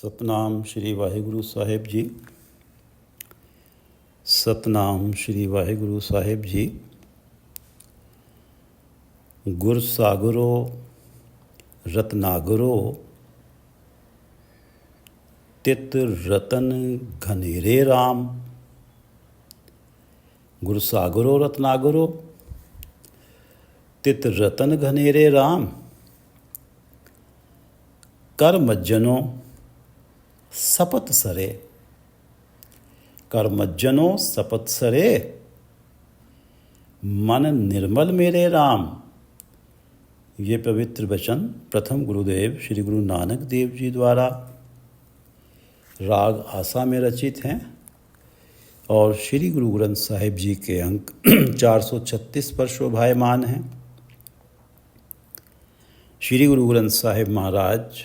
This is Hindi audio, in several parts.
ਸਤਨਾਮ ਸ਼੍ਰੀ ਵਾਹਿਗੁਰੂ ਸਾਹਿਬ ਜੀ। ਸਤਨਾਮ ਸ਼੍ਰੀ ਵਾਹਿਗੁਰੂ ਸਾਹਿਬ ਜੀ। ਗੁਰ ਸਾਗਰੋ ਰਤਨਾਗਰੋ ਤਿਤ ਰਤਨ ਘਨੇਰੇ ਰਾਮ। ਗੁਰ ਸਾਗਰੋ ਰਤਨਾਗਰੋ ਤਿਤ ਰਤਨ ਘਨੇਰੇ ਰਾਮ। ਕਰ ਮੱਜਨੋ सपत सरे। कर मज्जनो सपत सरे मन निर्मल मेरे राम। ये पवित्र वचन प्रथम गुरुदेव श्री गुरु नानक देव जी द्वारा राग आसा में रचित हैं और श्री गुरु ग्रंथ साहिब जी के अंक 436 पर शोभायमान हैं। श्री गुरु ग्रंथ साहिब महाराज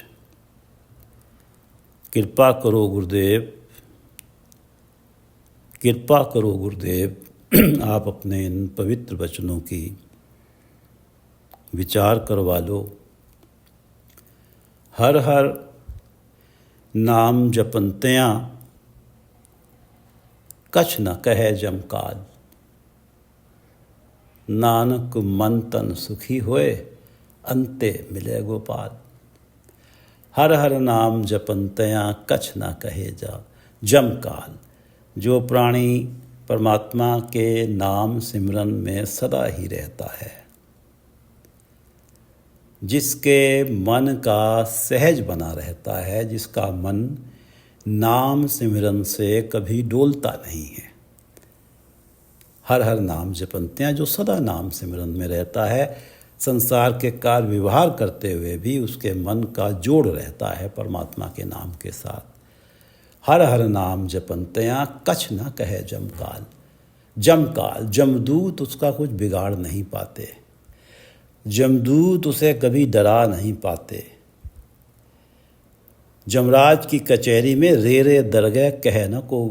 कृपा करो गुरुदेव, कृपा करो गुरुदेव, आप अपने इन पवित्र वचनों की विचार करवा लो। हर हर नाम जपंत्यां कछ न कहे जमकाल। नानक मन तन सुखी होए अंते मिले गोपाल। हर हर नाम जपंत्यां कछ न कहे जा जमकाल। जो प्राणी परमात्मा के नाम सिमरन में सदा ही रहता है, जिसके मन का सहज बना रहता है, जिसका मन नाम सिमरन से कभी डोलता नहीं है। हर हर नाम जपंत्यां, जो सदा नाम सिमरन में रहता है, संसार के कार्य व्यवहार करते हुए भी उसके मन का जोड़ रहता है परमात्मा के नाम के साथ। हर हर नाम जपंत्यां कछ न कहे जमकाल। जमकाल, जमदूत उसका कुछ बिगाड़ नहीं पाते, जमदूत उसे कभी डरा नहीं पाते। जमराज की कचहरी में रे रे दरगह कहे न को,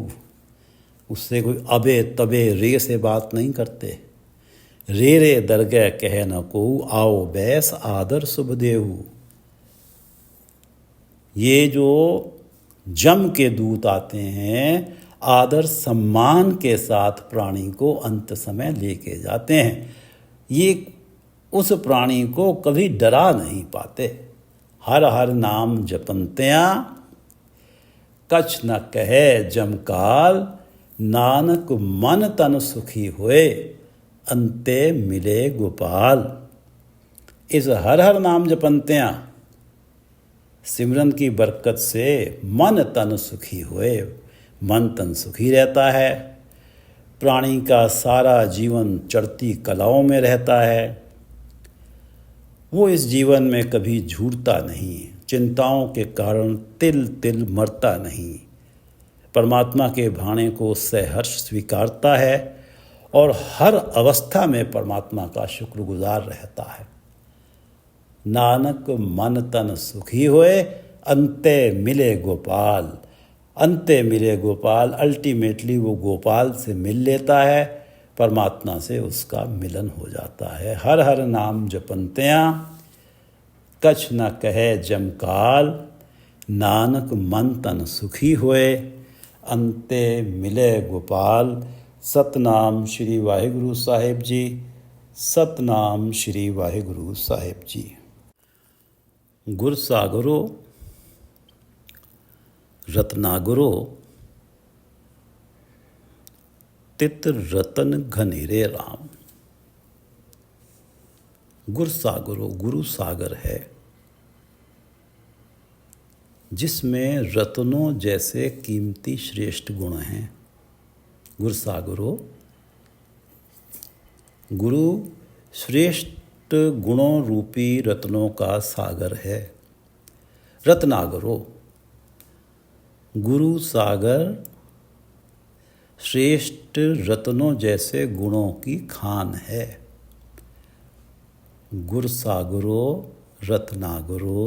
उससे कोई अबे तबे रे से बात नहीं करते। रे रे दरगह कह न को, आओ बैस आदर शुभ देहु। ये जो जम के दूत आते हैं, आदर सम्मान के साथ प्राणी को अंत समय लेके जाते हैं। ये उस प्राणी को कभी डरा नहीं पाते। हर हर नाम जपंत्यां कछ न कहे जमकाल। नानक मन तन सुखी होए अंते मिले गोपाल। इस हर हर नाम जपंत्यां सिमरन की बरकत से मन तन सुखी होए। मन तन सुखी रहता है। प्राणी का सारा जीवन चढ़ती कलाओं में रहता है। वो इस जीवन में कभी झूरता नहीं, चिंताओं के कारण तिल तिल मरता नहीं। परमात्मा के भाणे को सहर्ष स्वीकारता है और हर अवस्था में परमात्मा का शुक्रगुजार रहता है। नानक मन तन सुखी होए अंते मिले गोपाल। अंते मिले गोपाल, अल्टीमेटली वो गोपाल से मिल लेता है, परमात्मा से उसका मिलन हो जाता है। हर हर नाम जपंत्यां कछ न कहे जमकाल। नानक मन तन सुखी होए अंते मिले गोपाल। सतनाम श्री वाहिगुरु साहिब जी। सतनाम श्री वाहिगुरु साहिब जी। गुर सागरो रत्नागरो तित रतन घनेरे राम। गुर सागरो, गुरु सागर है जिसमें रत्नों जैसे कीमती श्रेष्ठ गुण हैं। गुर सागरो, गुरु श्रेष्ठ गुणों रूपी रत्नों का सागर है। रत्नागरो, गुरु सागर श्रेष्ठ रत्नों जैसे गुणों की खान है। गुर सागरो रत्नागरो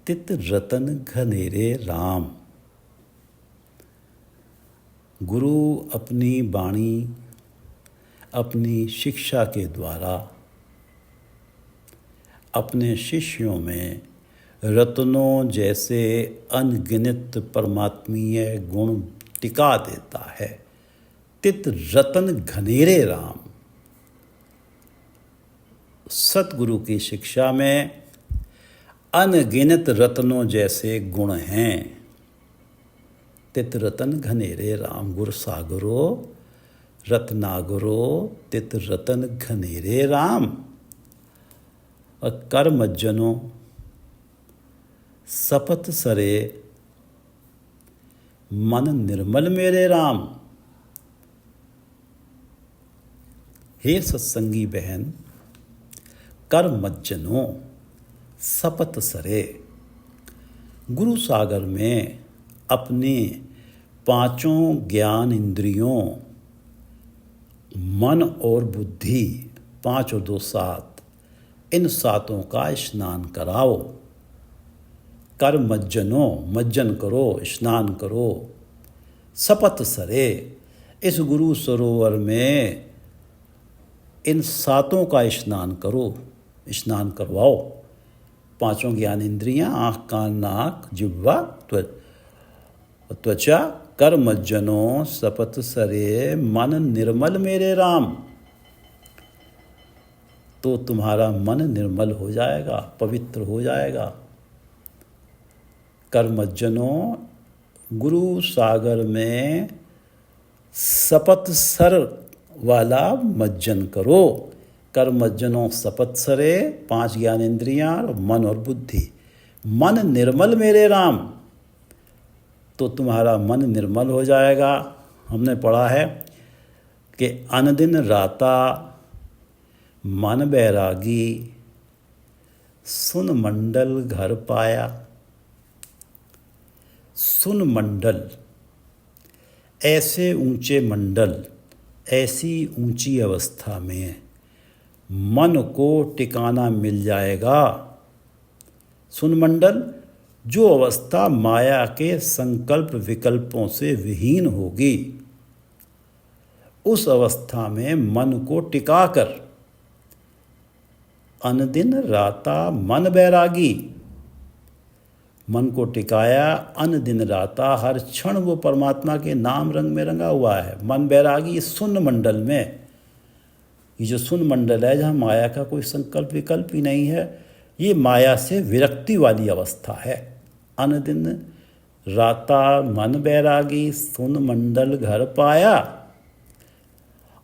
तित रतन घनेरे राम। गुरु अपनी वाणी, अपनी शिक्षा के द्वारा अपने शिष्यों में रत्नों जैसे अनगिनत परमात्मीय गुण टिका देता है। तित रतन घनेरे राम। सतगुरु की शिक्षा में अनगिनत रत्नों जैसे गुण हैं। तित रतन घनेरे राम। गुर सागरो रत्नागरो तित रतन घनेरे राम। और कर मज्जनो सपत सरे मन निर्मल मेरे राम। हे सत्संगी बहन, कर मज्जनो सपत सरे। गुरु सागर में अपने पांचों ज्ञान इंद्रियों मन और बुद्धि, 5 और 2 7, इन सातों का स्नान कराओ। कर मज्जनो, मज्जन करो, स्नान करो। सपत सरे, इस गुरु सरोवर में इन सातों का स्नान करो, स्नान करवाओ। 5 ज्ञान इंद्रियां, आँख कान नाक जिह्वा त्वचा। कर मज्जनो सपत सरे मन निर्मल मेरे राम। तो तुम्हारा मन निर्मल हो जाएगा, पवित्र हो जाएगा। कर मज्जनो, गुरु सागर में सपत सर वाला मज्जन करो। कर मज्जनो सपत सरे, 5 ज्ञान इंद्रियां, मन और बुद्धि। मन निर्मल मेरे राम, तो तुम्हारा मन निर्मल हो जाएगा। हमने पढ़ा है कि अनदिन राता मन बैरागी, सुन मंडल घर पाया। सुन मंडल, ऐसे ऊंचे मंडल, ऐसी ऊंची अवस्था में मन को टिकाना मिल जाएगा। सुन मंडल, जो अवस्था माया के संकल्प विकल्पों से विहीन होगी, उस अवस्था में मन को टिकाकर अनदिन राता मन बैरागी, मन को टिकाया। अनदिन राता, हर क्षण वो परमात्मा के नाम रंग में रंगा हुआ है। मन बैरागी सुन मंडल में। ये जो सुन मंडल है, जहाँ माया का कोई संकल्प विकल्प ही नहीं है, ये माया से विरक्ति वाली अवस्था है। अनदिन राता मन बैरागी, सुन मंडल घर पाया।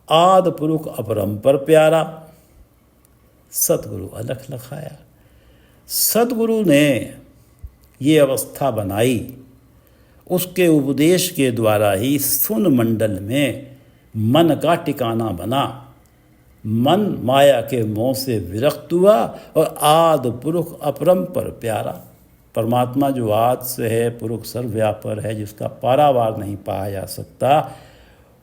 आद पुरुष अपरंपर प्यारा, सतगुरु अलख लखाया। सतगुरु ने ये अवस्था बनाई, उसके उपदेश के द्वारा ही सुन मंडल में मन का टिकाना बना। मन माया के मोह से विरक्त हुआ और आद पुरुष अपरंपर प्यारा। परमात्मा जो आद से है, पुरुष सर्वव्यापर है, जिसका पारावार नहीं पाया जा सकता,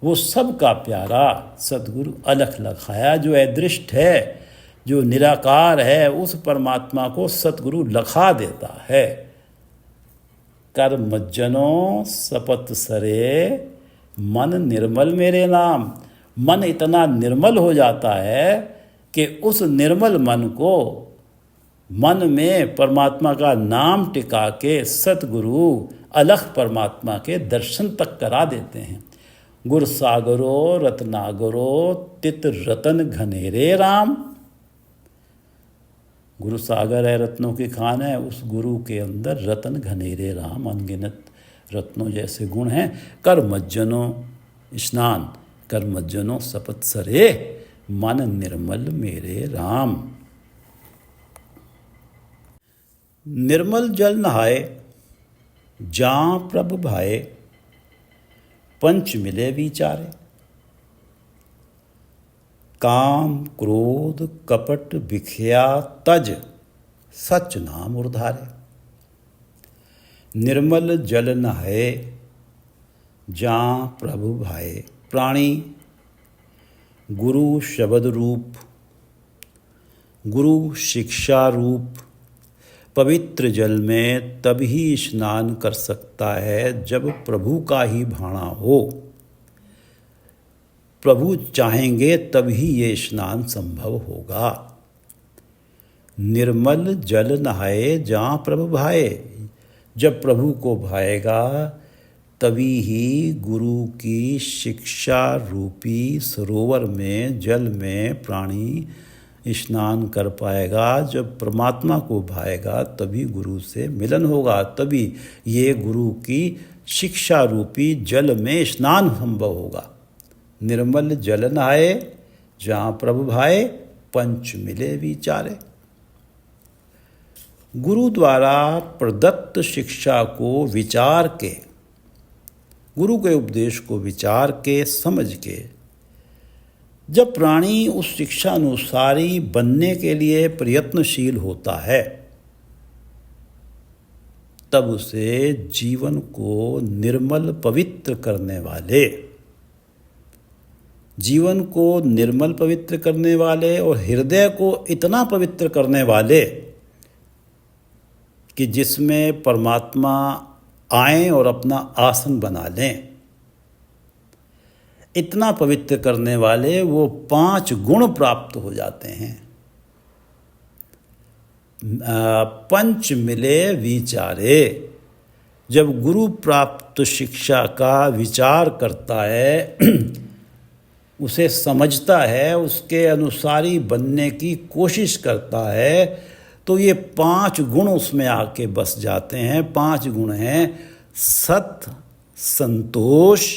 वो सबका प्यारा सद्गुरु अलख लखाया। जो अदृष्ट है, जो निराकार है, उस परमात्मा को सतगुरु लखा देता है। कर मज्जनो सपत सरे मन निर्मल मेरे नाम। मन इतना निर्मल हो जाता है कि उस निर्मल मन को मन में परमात्मा का नाम टिका के सतगुरु अलख परमात्मा के दर्शन तक करा देते हैं। गुर सागरो रत्नागरो तित रतन घनेरे राम। गुरु सागर है, रत्नों की खान है, उस गुरु के अंदर रतन घनेरे राम, अनगिनत रत्नों जैसे गुण हैं। कर मज्जनो स्नान, कर मज्जनो सपत सरे मन निर्मल मेरे राम। निर्मल जल नहाए जां प्रभ भाए, पंच मिले विचारे। काम क्रोध कपट बिखया तज, सच नाम उर्धारे। निर्मल जल नहाए जां प्रभु भाए। प्राणी गुरु शब्द रूप, गुरु शिक्षा रूप पवित्र जल में तभी स्नान कर सकता है जब प्रभु का ही भाणा हो। प्रभु चाहेंगे तभी ये स्नान संभव होगा। निर्मल जल नहाए जहाँ प्रभु भाए। जब प्रभु को भाएगा तभी ही गुरु की शिक्षा रूपी सरोवर में जल में प्राणी स्नान कर पाएगा। जब परमात्मा को भाएगा तभी गुरु से मिलन होगा, तभी ये गुरु की शिक्षा रूपी जल में स्नान संभव होगा। निर्मल जल नहाए जहाँ प्रभु भाए, पंच मिले विचारे। गुरु द्वारा प्रदत्त शिक्षा को विचार के, गुरु के उपदेश को विचार के समझ के जब प्राणी उस शिक्षा अनुसारी बनने के लिए प्रयत्नशील होता है, तब उसे जीवन को निर्मल पवित्र करने वाले, जीवन को निर्मल पवित्र करने वाले और हृदय को इतना पवित्र करने वाले कि जिसमें परमात्मा आएं और अपना आसन बना लें, इतना पवित्र करने वाले वो 5 गुण प्राप्त हो जाते हैं। पंच मिले विचारे। जब गुरु प्राप्त शिक्षा का विचार करता है, उसे समझता है, उसके अनुसारी बनने की कोशिश करता है, तो ये 5 गुण उसमें आके बस जाते हैं। 5 गुण हैं सत, संतोष,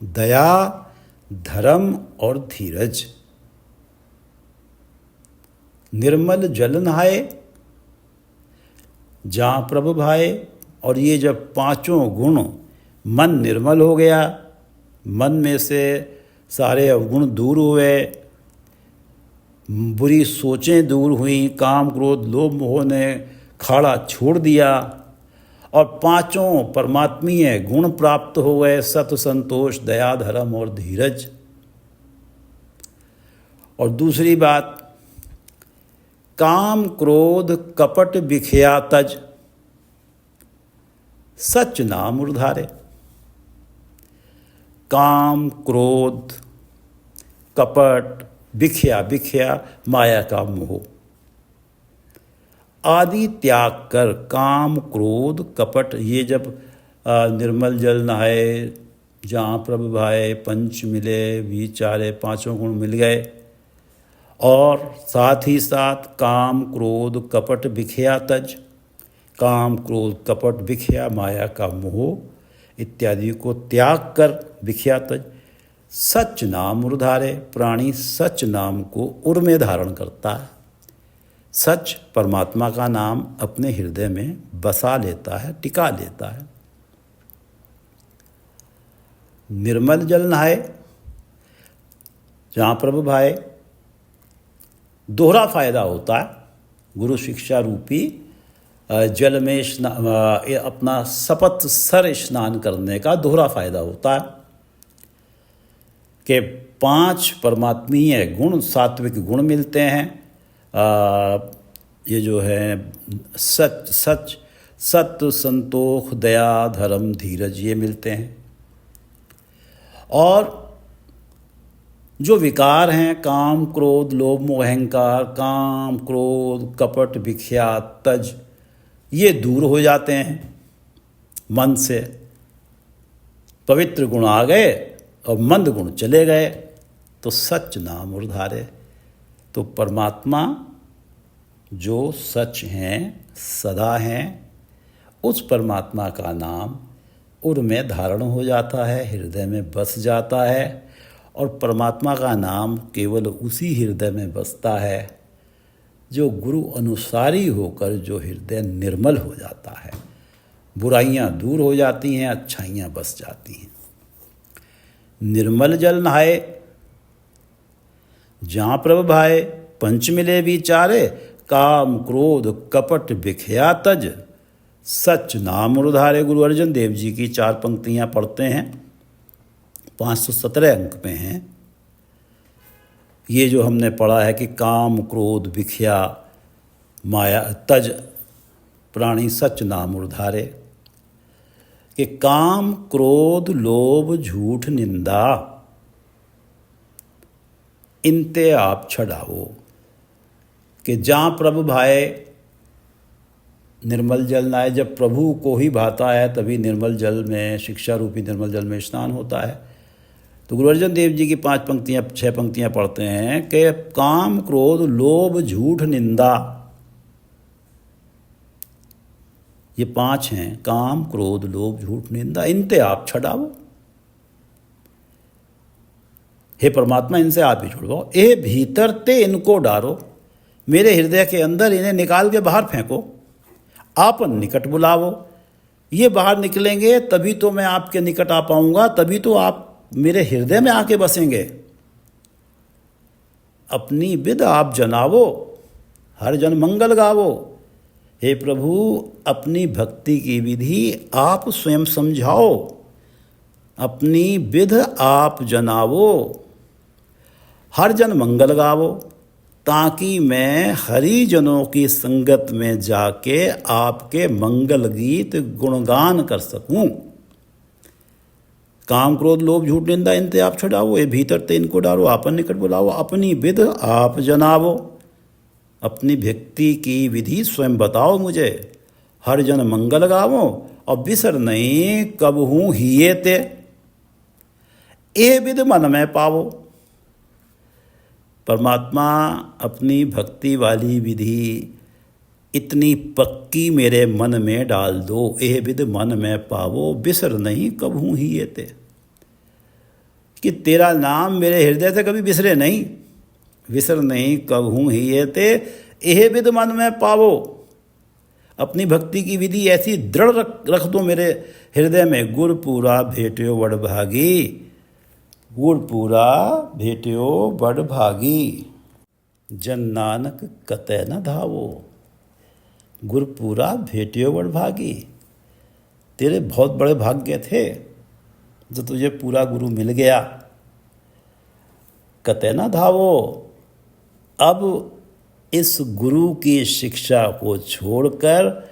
दया, धर्म और धीरज। निर्मल जल नहाए जहाँ प्रभु भाए। और ये जब 5 गुण, मन निर्मल हो गया, मन में से सारे अवगुण दूर हुए, बुरी सोचें दूर हुई, काम क्रोध लोभ मोह ने खाड़ा छोड़ दिया और 5 परमात्मीय गुण प्राप्त हो गए, सत, संतोष, दया, धर्म और धीरज। और दूसरी बात, काम क्रोध कपट बिखया तज, सच नाम उधारे। काम क्रोध कपट बिखया माया का मोह आदि त्याग कर, काम क्रोध कपट, ये जब निर्मल जल नहाए जहाँ प्रभु भाए, पंच मिले विचारे, 5 गुण मिल गए, और साथ ही साथ काम क्रोध कपट बिखया तज, काम क्रोध कपट बिखया माया का मोह इत्यादि को त्याग कर, बिखया तज, सच नाम उधारे। प्राणी सच नाम को उर में धारण करता है, सच परमात्मा का नाम अपने हृदय में बसा लेता है, टिका लेता है। निर्मल जल नहाए जहाँ प्रभु भाए, दोहरा फायदा होता है। गुरु शिक्षा रूपी जल में अपना शपथ सर स्नान करने का दोहरा फायदा होता है कि 5 परमात्मीय गुण, सात्विक गुण मिलते हैं। ये जो है सच, सत्य, संतोष, दया, धर्म, धीरज, ये मिलते हैं। और जो विकार हैं, काम क्रोध लोभ मोह अहंकार, काम क्रोध कपट बिखया तज, ये दूर हो जाते हैं मन से। पवित्र गुण आ गए और मंद गुण चले गए, तो सच नाम उधारे। तो परमात्मा जो सच हैं, सदा हैं, उस परमात्मा का नाम उर में धारण हो जाता है, हृदय में बस जाता है। और परमात्मा का नाम केवल उसी हृदय में बसता है जो गुरु अनुसारी होकर जो हृदय निर्मल हो जाता है। बुराइयां दूर हो जाती हैं, अच्छाइयां बस जाती हैं। निर्मल जल नहाए जहाँ प्रभु भाए, पंच मिले विचारे, काम क्रोध कपट बिखया तज, सच नाम उधारे। गुरु अर्जन देव जी की 4 पंक्तियां पढ़ते हैं, 517 अंक में हैं। ये जो हमने पढ़ा है कि काम क्रोध बिखया माया तज, प्राणी सच नाम उधारे, कि काम क्रोध लोभ झूठ निंदा इनते आप छड़ाओ। कि जहाँ प्रभु भाए निर्मल जल नहाए। जब प्रभु को ही भाता है तभी निर्मल जल में, शिक्षा रूपी निर्मल जल में स्नान होता है। तो गुरु अर्जन देव जी की 6 पंक्तियाँ पढ़ते हैं कि काम क्रोध लोभ झूठ निंदा, ये 5 हैं, काम क्रोध लोभ झूठ निंदा, इनते आप छड़ाओ। हे परमात्मा इनसे आप ही छुड़वाओ। ए भीतर ते इनको डारो, मेरे हृदय के अंदर इन्हें निकाल के बाहर फेंको। आपन निकट बुलावो, ये बाहर निकलेंगे तभी तो मैं आपके निकट आ पाऊंगा, तभी तो आप मेरे हृदय में आके बसेंगे। अपनी विद आप जनावो, हर जन मंगल गावो। हे प्रभु अपनी भक्ति की विधि आप स्वयं समझाओ, अपनी विध आप जनावो, हर जन मंगल गावो, ताकि मैं हरिजनों की संगत में जाके आपके मंगल गीत गुणगान कर सकूं। काम क्रोध लोभ झूठ निंदा इनते आप छुड़ाओ, ये भीतर ते इनको डालो, आपन निकट बुलाओ। अपनी विध आप जनावो, अपनी भक्ति की विधि स्वयं बताओ मुझे। हर जन मंगल गावो, और बिसर नहीं कबहू हिये ते, ए विध मन में पावो। परमात्मा अपनी भक्ति वाली विधि इतनी पक्की मेरे मन में डाल दो, ए विध मन में पावो, बिसर नहीं कबहू हिये ते, कि तेरा नाम मेरे हृदय से कभी बिसरे नहीं। विसर नहीं कबहू हिये ते, एह विध मन में पावो। अपनी भक्ति की विधि ऐसी दृढ़ रख दो मेरे हृदय में। गुर पूरा भेट्यो बड़ भागी, गुर पूरा भेट्यो बड़ भागी, जन नानक कतै न धावो। गुर पूरा भेट्यो बड़ भागी, तेरे बहुत बड़े भाग्य थे जो तुझे पूरा गुरु मिल गया। कतै न धावो, अब इस गुरु की शिक्षा को छोड़कर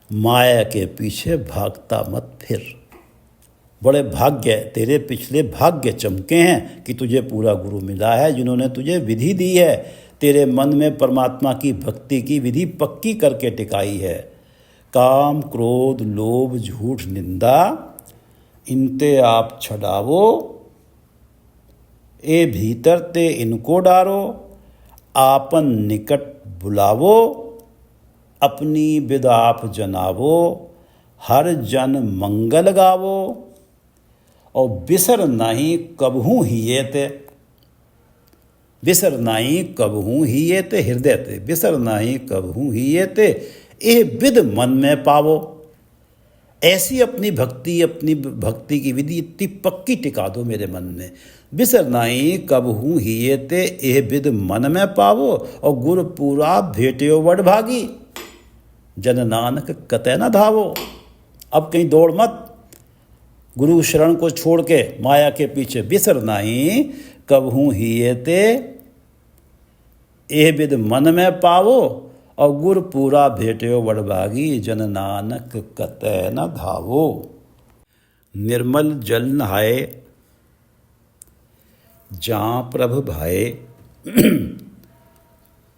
माया के पीछे भागता मत फिर। बड़े भाग्य, तेरे पिछले भाग्य चमके हैं कि तुझे पूरा गुरु मिला है, जिन्होंने तुझे विधि दी है, तेरे मन में परमात्मा की भक्ति की विधि पक्की करके टिकाई है। काम क्रोध लोभ झूठ निंदा इनते आप छड़ावो, ए भीतर ते इनको डारो, आपन निकट बुलावो, अपनी विद आप जनावो, हर जन मंगल गावो, और बिसर नहीं कबहू हिये ते। बिसर नहीं कबहू हिये ते, हृदय ते बिसर नहीं कबहू हिये ते, ए विद मन में पावो। ऐसी अपनी भक्ति की विधि इतनी पक्की टिका दो मेरे मन में। बिसर नहीं कबहू हिये ते, ए विद मन में पावो, और गुर पूरा भेट्यो बड़ भागी, जन नानक कतै न धावो। अब कहीं दौड़ मत, गुरु शरण को छोड़ के माया के पीछे। बिसर नहीं कबहू हिये ते, ए विद मन में पावो, और गुर पूरा भेट्यो बड़ भागी, जन नानक कतै न धावो। निर्मल जल नहाए जहाँ प्रभ भाए,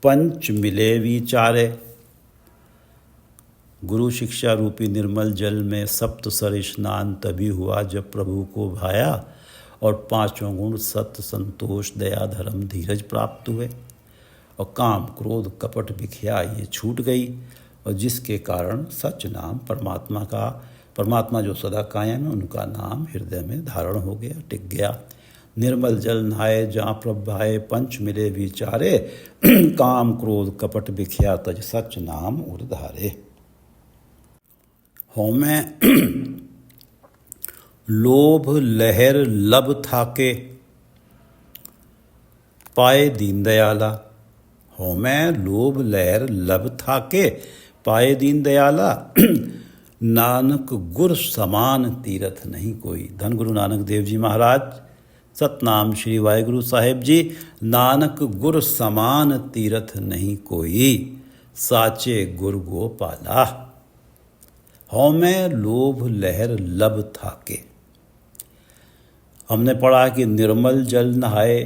पंच मिले विचारे। गुरु शिक्षा रूपी निर्मल जल में सप्तसर स्नान तभी हुआ जब प्रभु को भाया और 5 गुण सत्य संतोष दया धर्म धीरज प्राप्त हुए, और काम क्रोध कपट भिखिया ये छूट गई, और जिसके कारण सच नाम परमात्मा जो सदा कायम है उनका नाम हृदय में धारण हो गया, टिक गया। निर्मल जल नहाए जहाँ प्रभ भाए, पंच मिले विचारे, काम क्रोध कपट भिखिया तज सच नाम उर्धारे। होमे लोभ लहर लब थाके, पाए दीन दयाला। होमे लोभ लहर लब थाके, पाए दीन दयाला, नानक गुर समान तीरथ नहीं कोई। धन गुरु नानक देव जी महाराज, सतनाम श्री वाहिगुरु साहिब जी। नानक गुर समान तीरथ नहीं कोई, साचे गुर गोपाला। होमे लोभ लहर लब थाके। हमने पढ़ा कि निर्मल जल नहाए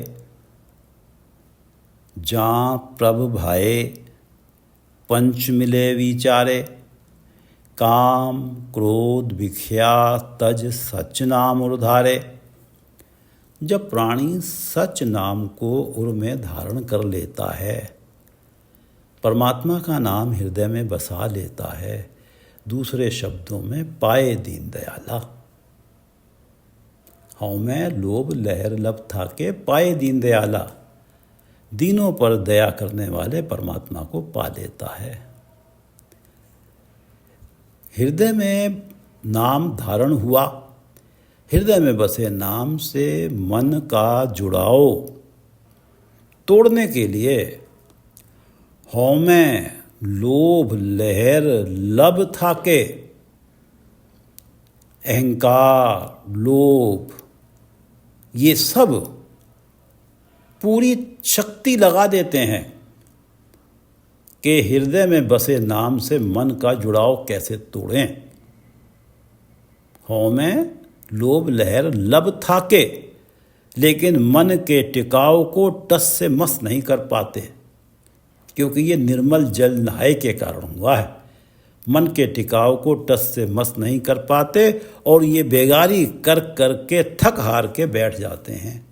जहाँ प्रभ भाए, पंच मिले विचारे, काम क्रोध विख्या तज सच नाम उधारे। जब प्राणी सच नाम को उर में धारण कर लेता है, परमात्मा का नाम हृदय में बसा लेता है, दूसरे शब्दों में पाए दीन दयाला। हऊँ मैं लोभ लहर लब था के पाए दीन दयाला, दीनों पर दया करने वाले परमात्मा को पा लेता है। हृदय में नाम धारण हुआ, हृदय में बसे नाम से मन का जुड़ाव तोड़ने के लिए हौमे लोभ लहर लब थाके, अहंकार लोभ ये सब पूरी शक्ति लगा देते हैं कि हृदय में बसे नाम से मन का जुड़ाव कैसे तोड़ें। हौमे लोभ लहर लब थाके, लेकिन मन के टिकाव को टस से मस नहीं कर पाते, क्योंकि ये निर्मल जल नहाए के कारण हुआ है। मन के टिकाव को टस से मस नहीं कर पाते और ये बेगारी कर कर के थक हार के बैठ जाते हैं।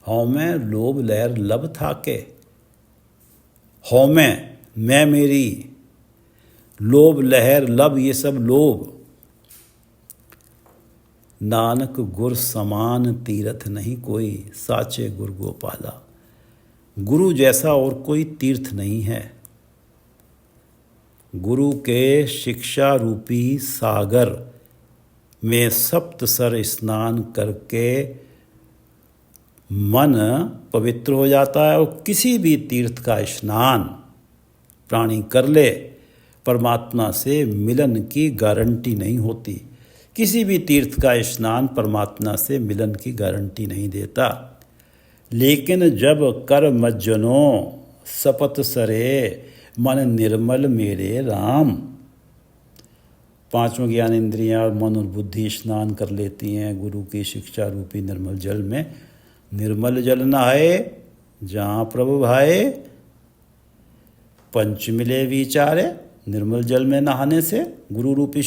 हौमे लोभ लहर लब थाके, हौमे मैं मेरी, लोभ लहर लब ये सब लोभ। नानक गुर समान तीर्थ नहीं कोई, साचे गुरु गोपाला। गुरु जैसा और कोई तीर्थ नहीं है। गुरु के शिक्षा रूपी सागर में सप्तसर स्नान करके मन पवित्र हो जाता है, और किसी भी तीर्थ का स्नान प्राणी कर ले, परमात्मा से मिलन की गारंटी नहीं होती। किसी भी तीर्थ का स्नान परमात्मा से मिलन की गारंटी नहीं देता। लेकिन जब कर मज्जनों सपत सरे, मन निर्मल मेरे राम, पांचों ज्ञान इंद्रियां और मन और बुद्धि स्नान कर लेती हैं गुरु की शिक्षा रूपी निर्मल जल में। निर्मल जल नहाए जहाँ प्रभु भाए, पंच मिले विचारे। निर्मल जल में नहाने से, गुरु की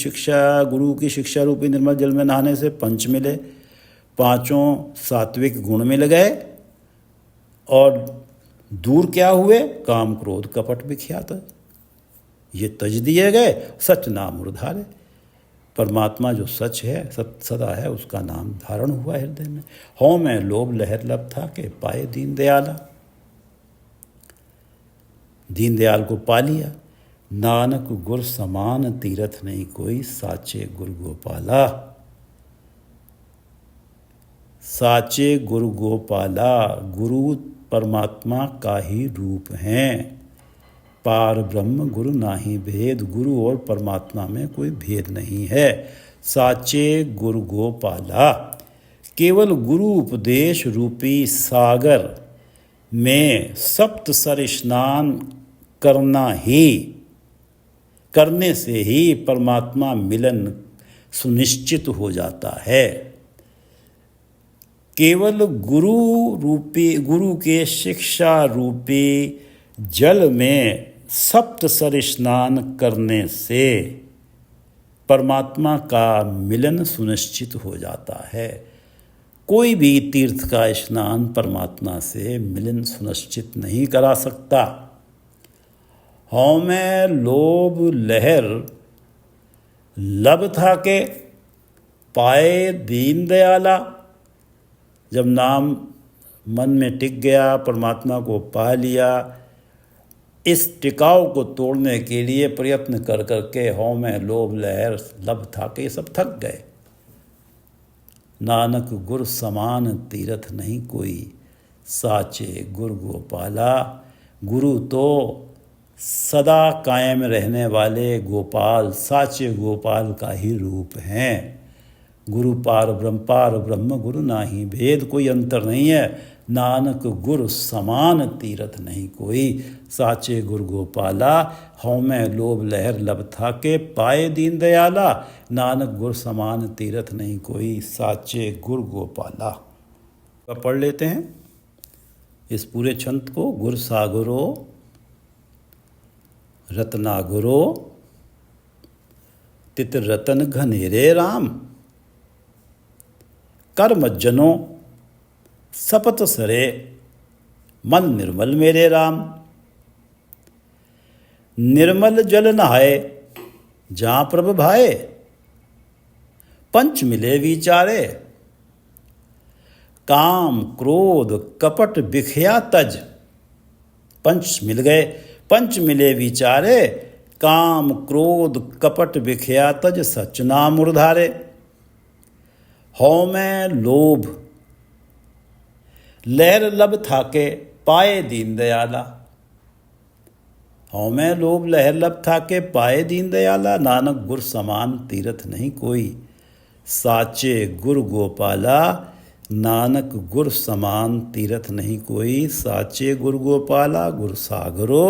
शिक्षा रूपी निर्मल जल में नहाने से पंच मिले, पांचों सात्विक गुण मिल गए, और दूर क्या हुए, काम क्रोध कपट विख्यात, ये तज दिए गए, सच नाम उधारे। परमात्मा जो सच है, सदा है, उसका नाम धारण हुआ हृदय में। हौं में लोभ लहर लब था के पाए दीन दयाला, दीन दयाल को पा लिया। नानक गुर समान तीरथ नहीं कोई, साचे गुरु गोपाला। साचे गुरु गोपाला, गुरु परमात्मा का ही रूप हैं। पार ब्रह्म गुरु नाही भेद, गुरु और परमात्मा में कोई भेद नहीं है। साचे गुरु गोपाला, केवल गुरु उपदेश रूपी सागर में सप्तसर स्नान करने से ही परमात्मा मिलन सुनिश्चित हो जाता है। केवल गुरु के शिक्षा रूपी जल में सप्तसर स्नान करने से परमात्मा का मिलन सुनिश्चित हो जाता है। कोई भी तीर्थ का स्नान परमात्मा से मिलन सुनिश्चित नहीं करा सकता। हौं में लोभ लहर लब था के पाए दीन दयाला। जब नाम मन में टिक गया, परमात्मा को पा लिया, इस टिकाव को तोड़ने के लिए प्रयत्न कर करके हौं में लोभ लहर लब था के ये सब थक गए। नानक गुर समान तीरथ नहीं कोई, साचे गुरु गोपाला। गुरु तो सदा कायम रहने वाले गोपाल, साचे गोपाल का ही रूप हैं। गुरु पार ब्रह्म गुरु नाही भेद, कोई अंतर नहीं है। नानक गुर समान तीरथ नहीं कोई, साचे गुरु गोपाला। हौं में लोभ लहर लब था के पाए दीन दयाला। नानक गुर समान तीरथ नहीं कोई, साचे गुरु गोपाला। पढ़ लेते हैं इस पूरे छंद को। गुर सागरो रत्ना गुरो तित रतन घनेरे राम। कर्म जनो सपत सरे मन निर्मल मेरे राम। निर्मल जल नहाए जहाँ प्रभ भाए, पंच मिले विचारे। काम क्रोध कपट बिखया तज, पंच मिल गए, पंच मिले विचारे। काम क्रोध कपट बिखया तज, सच नाम उर्धारे। हौ में लोभ लहर लब थाके, पाए दीन दयाला। हौ में लोभ लहर लब थाके, पाए दीन दयाला। नानक गुर समान तीरथ नहीं कोई, साचे गुर गोपाला। नानक गुर समान तीरथ नहीं कोई, साचे गुर गोपाला। गुर सागरो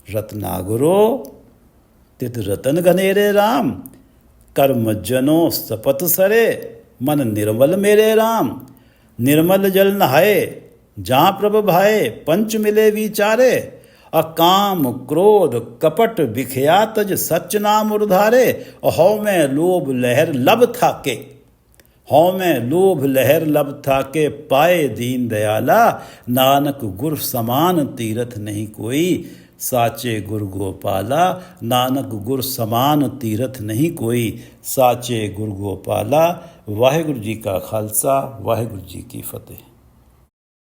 रत्नागरो तित रतन घनेरे राम। कर्म जनो सपत सरे मन निर्मल मेरे राम। निर्मल जल नहाए जहाँ प्रभ भाए, पंच मिले विचारे। अकाम क्रोध कपट बिखया तज, सच नाम उर्धारे। हौ में लोभ लहर लब थाके, हौ में लोभ लहर लब थाके, पाए दीन दयाला। नानक गुर समान तीरथ नहीं कोई, साचे गुर गोपाला। नानक गुर समान तीरथ नहीं कोई, साचे गुर गोपाला। वाहिगुरु जी का खालसा, वाहिगुरु जी की फतेह।